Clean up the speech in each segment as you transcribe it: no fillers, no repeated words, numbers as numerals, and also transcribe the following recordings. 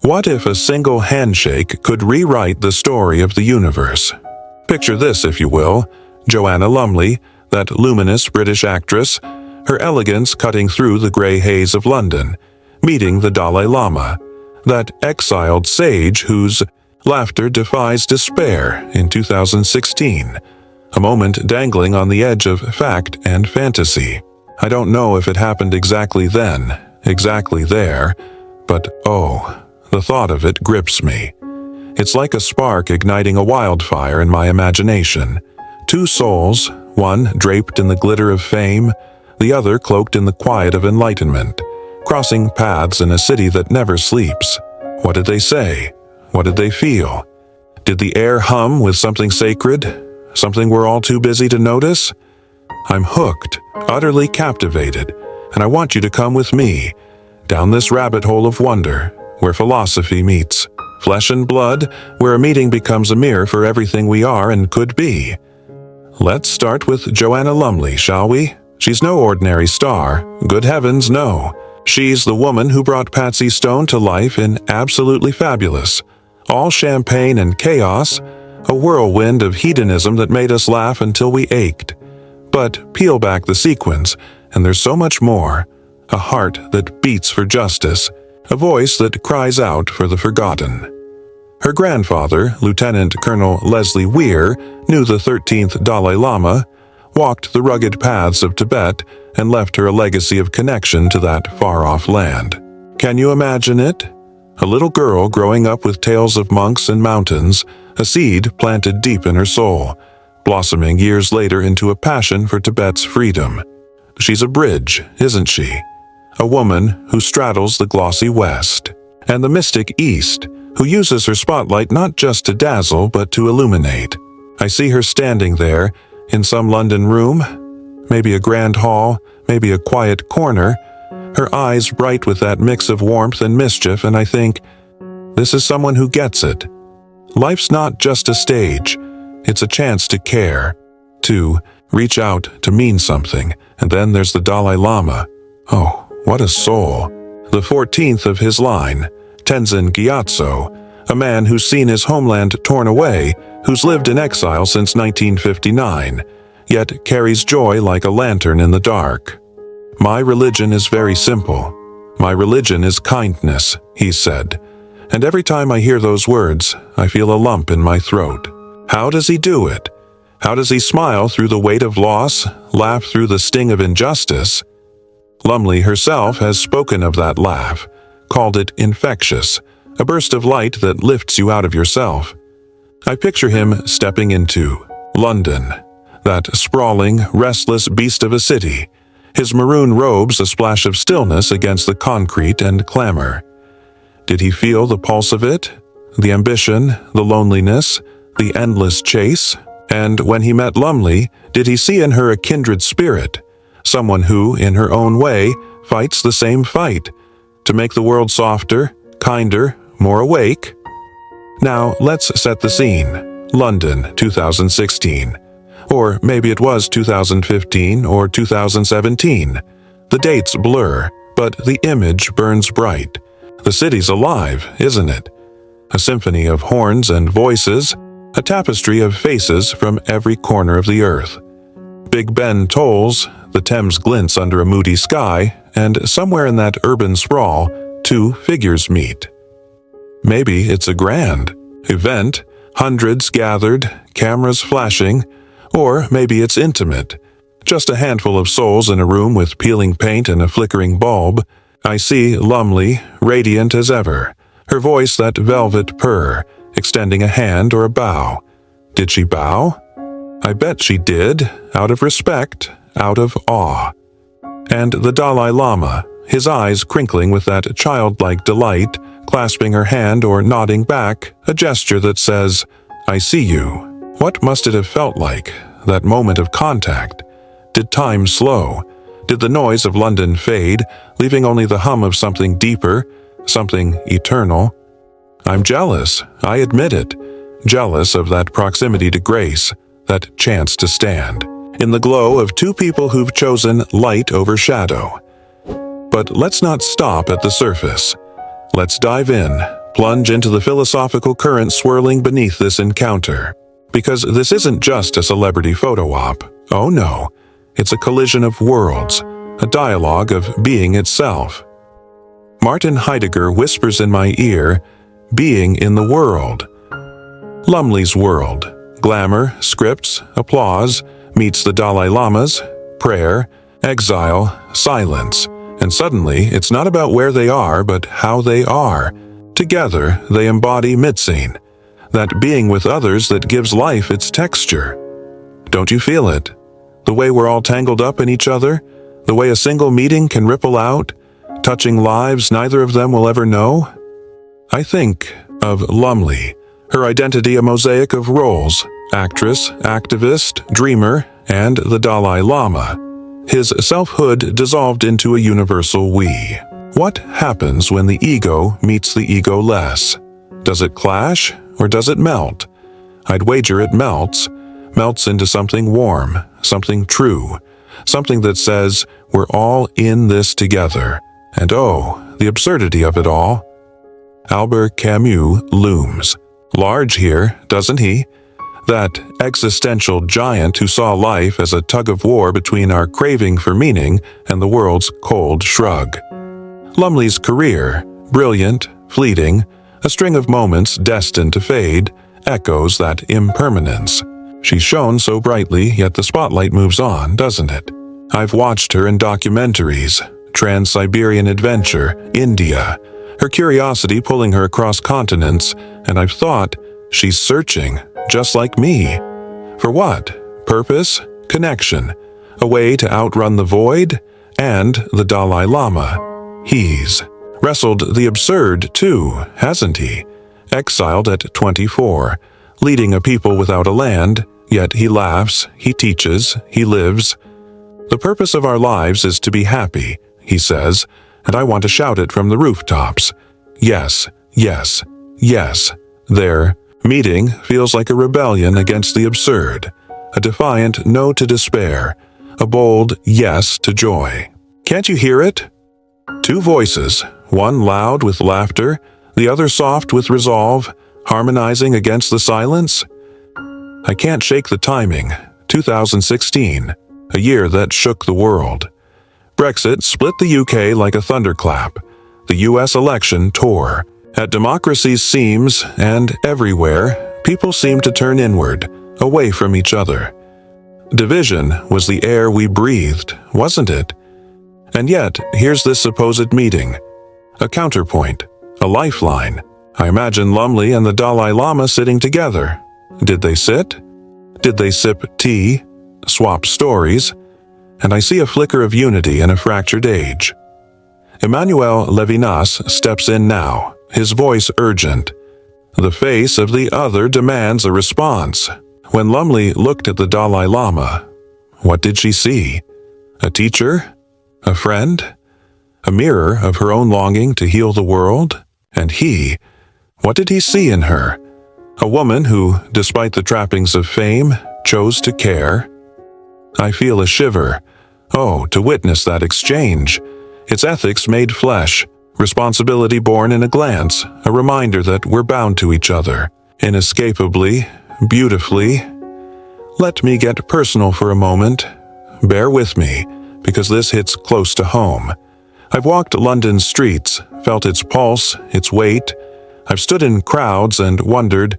What if a single handshake could rewrite the story of the universe? Picture this, if you will. Joanna Lumley, that luminous British actress, her elegance cutting through the grey haze of London, meeting the Dalai Lama, that exiled sage whose laughter defies despair in 2016, a moment dangling on the edge of fact and fantasy. I don't know if it happened exactly then, exactly there, but oh, the thought of it grips me. It's like a spark igniting a wildfire in my imagination. Two souls, one draped in the glitter of fame, the other cloaked in the quiet of enlightenment, crossing paths in a city that never sleeps. What did they say? What did they feel? Did the air hum with something sacred? Something we're all too busy to notice? I'm hooked, utterly captivated, and I want you to come with me, down this rabbit hole of wonder, where philosophy meets flesh and blood, where a meeting becomes a mirror for everything we are and could be. Let's start with Joanna Lumley, shall we? She's no ordinary star. Good heavens, no. She's the woman who brought Patsy Stone to life in Absolutely Fabulous. All champagne and chaos, a whirlwind of hedonism that made us laugh until we ached. But peel back the sequins, and there's so much more. A heart that beats for justice, a voice that cries out for the forgotten. Her grandfather, Lieutenant Colonel Leslie Weir, knew the 13th Dalai Lama, walked the rugged paths of Tibet, and left her a legacy of connection to that far-off land. Can you imagine it? A little girl growing up with tales of monks and mountains, a seed planted deep in her soul, blossoming years later into a passion for Tibet's freedom. She's a bridge, isn't she? A woman who straddles the glossy West, and the mystic East, who uses her spotlight not just to dazzle but to illuminate. I see her standing there, in some London room, maybe a grand hall, maybe a quiet corner, her eyes bright with that mix of warmth and mischief, and I think, this is someone who gets it. Life's not just a stage, it's a chance to care, to reach out, to mean something, and then there's the Dalai Lama. Oh, what a soul. The 14th of his line, Tenzin Gyatso, a man who's seen his homeland torn away, who's lived in exile since 1959, yet carries joy like a lantern in the dark. My religion is very simple. My religion is kindness, he said. And every time I hear those words, I feel a lump in my throat. How does he do it? How does he smile through the weight of loss, laugh through the sting of injustice? Lumley herself has spoken of that laugh, called it infectious, a burst of light that lifts you out of yourself. I picture him stepping into London, that sprawling, restless beast of a city, his maroon robes a splash of stillness against the concrete and clamor. Did he feel the pulse of it? The ambition, the loneliness, the endless chase? And when he met Lumley, did he see in her a kindred spirit, someone who, in her own way, fights the same fight, to make the world softer, kinder, more awake? Now, let's set the scene. London, 2016. Or maybe it was 2015 or 2017. The dates blur, but the image burns bright. The city's alive, isn't it? A symphony of horns and voices, a tapestry of faces from every corner of the earth. Big Ben tolls, the Thames glints under a moody sky, and somewhere in that urban sprawl, two figures meet. Maybe it's a grand event, hundreds gathered, cameras flashing, or maybe it's intimate. Just a handful of souls in a room with peeling paint and a flickering bulb. I see Lumley, radiant as ever, her voice that velvet purr, extending a hand or a bow. Did she bow? I bet she did, out of respect, out of awe. And the Dalai Lama, his eyes crinkling with that childlike delight, clasping her hand or nodding back, a gesture that says, I see you. What must it have felt like, that moment of contact? Did time slow? Did the noise of London fade, leaving only the hum of something deeper, something eternal? I'm jealous, I admit it. Jealous of that proximity to grace, that chance to stand, in the glow of two people who've chosen light over shadow. But let's not stop at the surface. Let's dive in, plunge into the philosophical current swirling beneath this encounter. Because this isn't just a celebrity photo op. Oh no, it's a collision of worlds, a dialogue of being itself. Martin Heidegger whispers in my ear, being in the world. Lumley's world, glamour, scripts, applause, meets the Dalai Lama's, prayer, exile, silence. And suddenly, it's not about where they are, but how they are. Together, they embody Mitsing, that being with others that gives life its texture. Don't you feel it? The way we're all tangled up in each other? The way a single meeting can ripple out, touching lives neither of them will ever know? I think of Lumley, her identity a mosaic of roles, actress, activist, dreamer, and the Dalai Lama. His selfhood dissolved into a universal we. What happens when the ego meets the ego-less? Does it clash, or does it melt? I'd wager it melts into something warm, something true, something that says, we're all in this together. And oh, the absurdity of it all. Albert Camus looms. Large here, doesn't he? That existential giant who saw life as a tug-of-war between our craving for meaning and the world's cold shrug. Lumley's career, brilliant, fleeting, a string of moments destined to fade, echoes that impermanence. She shone so brightly, yet the spotlight moves on, doesn't it? I've watched her in documentaries, Trans-Siberian Adventure, India, her curiosity pulling her across continents, and I've thought, she's searching, just like me. For what? Purpose? Connection? A way to outrun the void? And the Dalai Lama. He's wrestled the absurd too, hasn't he? Exiled at 24, leading a people without a land, yet he laughs, he teaches, he lives. The purpose of our lives is to be happy, he says, and I want to shout it from the rooftops. Yes, yes, yes. Their meeting feels like a rebellion against the absurd, a defiant no to despair, a bold yes to joy. Can't you hear it? Two voices, one loud with laughter, the other soft with resolve, harmonizing against the silence. I can't shake the timing. 2016, a year that shook the world. Brexit split the UK like a thunderclap. The US election tore. At democracy's seams and everywhere, people seemed to turn inward, away from each other. Division was the air we breathed, wasn't it? And yet, here's this supposed meeting. A counterpoint, a lifeline. I imagine Lumley and the Dalai Lama sitting together. Did they sit? Did they sip tea? Swap stories? And I see a flicker of unity in a fractured age. Emmanuel Levinas steps in now, his voice urgent. The face of the other demands a response. When Lumley looked at the Dalai Lama, what did she see? A teacher? A friend? A mirror of her own longing to heal the world? And he, what did he see in her? A woman who, despite the trappings of fame, chose to care? I feel a shiver. Oh, to witness that exchange. Its ethics made flesh, responsibility born in a glance, a reminder that we're bound to each other, inescapably, beautifully. Let me get personal for a moment. Bear with me, because this hits close to home. I've walked London's streets, felt its pulse, its weight. I've stood in crowds and wondered,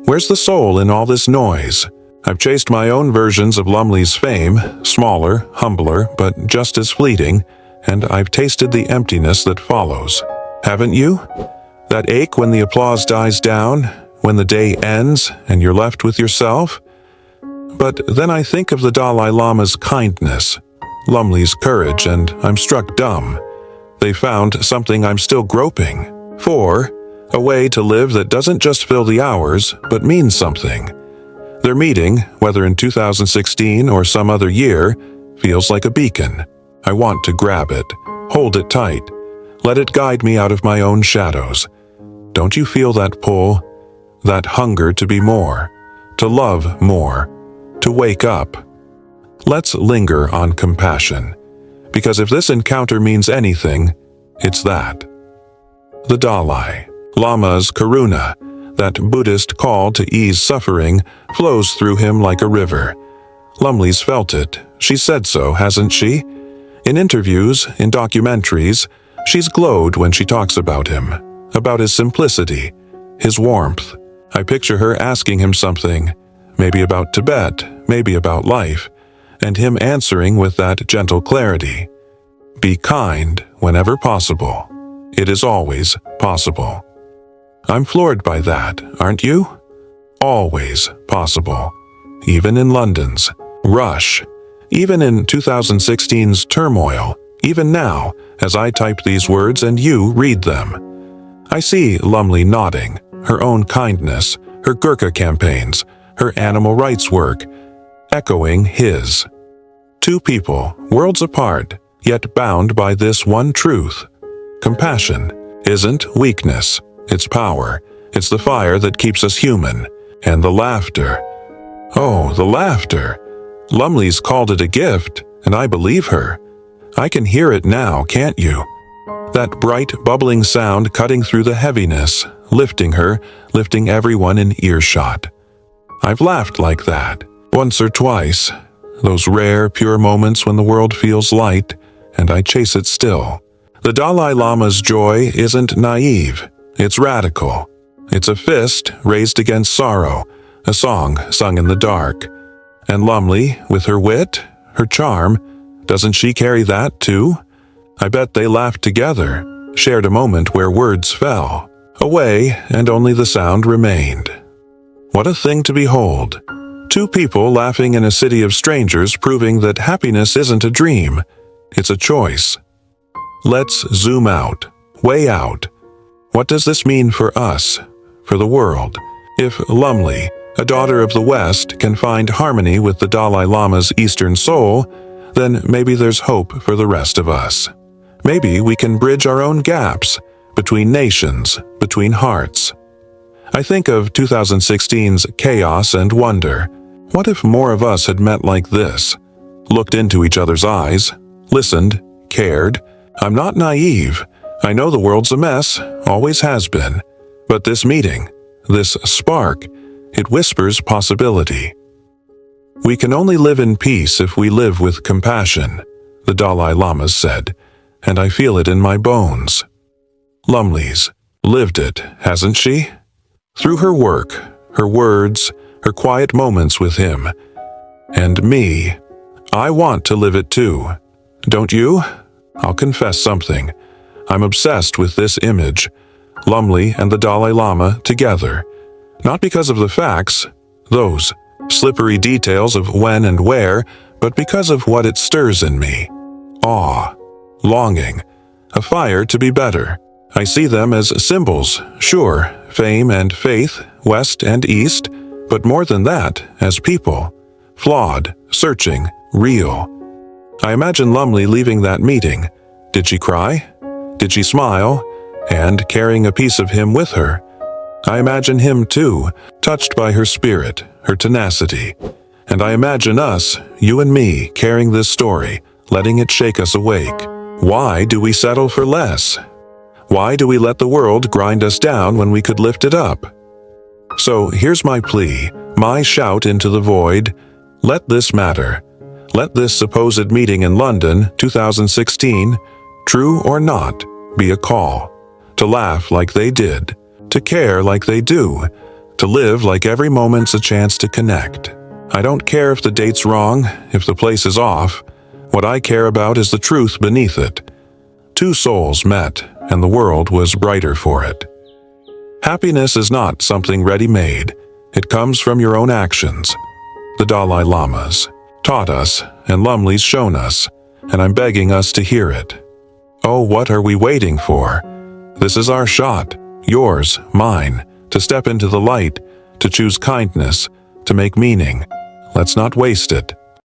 where's the soul in all this noise? I've chased my own versions of Lumley's fame, smaller, humbler, but just as fleeting, and I've tasted the emptiness that follows. Haven't you? That ache when the applause dies down, when the day ends and you're left with yourself? But then I think of the Dalai Lama's kindness, Lumley's courage, and I'm struck dumb. They found something I'm still groping for, a way to live that doesn't just fill the hours, but means something. Their meeting, whether in 2016 or some other year, feels like a beacon. I want to grab it, hold it tight, let it guide me out of my own shadows. Don't you feel that pull? That hunger to be more, to love more, to wake up? Let's linger on compassion, because if this encounter means anything, it's that. The Dalai Lama's karuna, that Buddhist call to ease suffering, flows through him like a river. Lumley's felt it. She said so, hasn't she? In interviews, in documentaries, she's glowed when she talks about him, about his simplicity, his warmth. I picture her asking him something, maybe about Tibet, maybe about life, and him answering with that gentle clarity. Be kind whenever possible. It is always possible. I'm floored by that, aren't you? Always possible. Even in London's rush, even in 2016's turmoil, even now, as I type these words and you read them. I see Lumley nodding, her own kindness, her Gurkha campaigns, her animal rights work, echoing his. Two people, worlds apart, yet bound by this one truth. Compassion isn't weakness, it's power. It's the fire that keeps us human. And the laughter. Oh, the laughter. Lumley's called it a gift, and I believe her. I can hear it now, can't you? That bright, bubbling sound cutting through the heaviness, lifting her, lifting everyone in earshot. I've laughed like that, once or twice. Those rare, pure moments when the world feels light, and I chase it still. The Dalai Lama's joy isn't naive, it's radical. It's a fist raised against sorrow, a song sung in the dark. And Lumley, with her wit, her charm, doesn't she carry that too? I bet they laughed together, shared a moment where words fell away and only the sound remained. What a thing to behold. Two people laughing in a city of strangers, proving that happiness isn't a dream, it's a choice. Let's zoom out, way out. What does this mean for us, for the world? If Lumley, a daughter of the West, can find harmony with the Dalai Lama's Eastern soul, then maybe there's hope for the rest of us. Maybe we can bridge our own gaps between nations, between hearts. I think of 2016's chaos and wonder. What if more of us had met like this, looked into each other's eyes, listened, cared? I'm not naive. I know the world's a mess, always has been. But this meeting, this spark, it whispers possibility. We can only live in peace if we live with compassion, the Dalai Lama said, and I feel it in my bones. Lumley's lived it, hasn't she? Through her work, her words, her quiet moments with him. And me, I want to live it too. Don't you? I'll confess something. I'm obsessed with this image, Lumley and the Dalai Lama together. Not because of the facts, those slippery details of when and where, but because of what it stirs in me. Awe, longing, a fire to be better. I see them as symbols, sure, fame and faith, West and East, but more than that, as people. Flawed, searching, real. I imagine Lumley leaving that meeting. Did she cry? Did she smile? And carrying a piece of him with her. I imagine him too, touched by her spirit, her tenacity. And I imagine us, you and me, carrying this story, letting it shake us awake. Why do we settle for less? Why do we let the world grind us down when we could lift it up? So here's my plea, my shout into the void. Let this matter. Let this supposed meeting in London, 2016, true or not, be a call. To laugh like they did. To care like they do. To live like every moment's a chance to connect. I don't care if the date's wrong, if the place is off. What I care about is the truth beneath it. Two souls met, and the world was brighter for it. Happiness is not something ready-made. It comes from your own actions. The Dalai Lama's taught us, and Lumley's shown us, and I'm begging us to hear it. Oh, what are we waiting for? This is our shot, yours, mine, to step into the light, to choose kindness, to make meaning. Let's not waste it.